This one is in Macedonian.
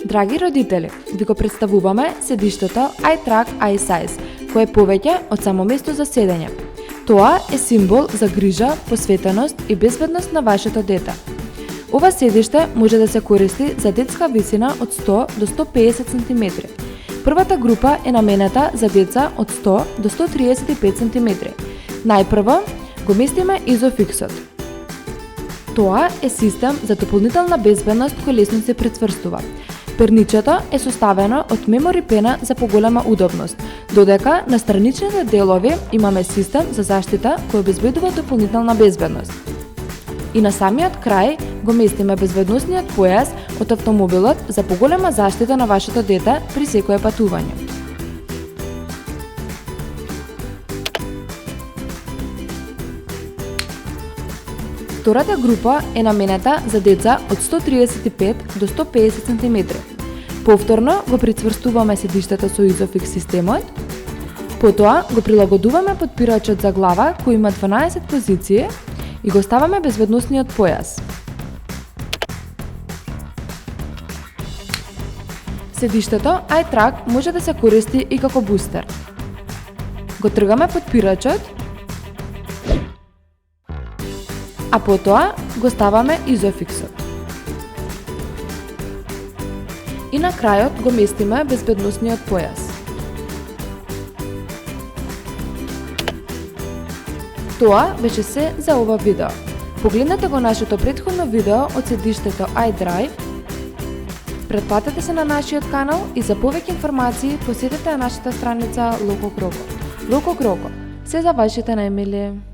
Драги родители, ви го представуваме седиштето iTrack iSize, кое е повеќе од само место за седење. Тоа е символ за грижа, посветеност и безбедност на вашето дете. Ова седиште може да се користи за детска висина од 100 до 150 см. Првата група е наменета за деца од 100 до 135 см. Најпрво го местиме изофиксот. Тоа е систем за дополнителна безбедност кој лесно се прицврстува. Перничето е составено од мемори пена за поголема удобност, додека на страничните делови имаме систем за заштита кој обезбедува дополнителна безбедност. И на самиот крај го местиме безбедносниот појас од автомобилот за поголема заштита на вашето дете при секое патување. Втората група е наменета за деца од 135 до 150 см. Повторно го прицврстуваме седиштето со изофикс системот, потоа го прилагодуваме потпирачот за глава кој има 12 позиции и го ставаме безбедносниот појас. Седиштето iTrack може да се користи и како бустер. Го тргаме потпирачот, а потоа го ставаме изофиксот. И на крајот го местиме безбедносниот појас. Тоа беше се за ова видео. Погледнете го нашето претходно видео од седиштето iDrive, претплатете се на нашиот канал и за повеќе информации посетете нашата страница Локо Кроко. Локо Кроко, се за вашите најмили.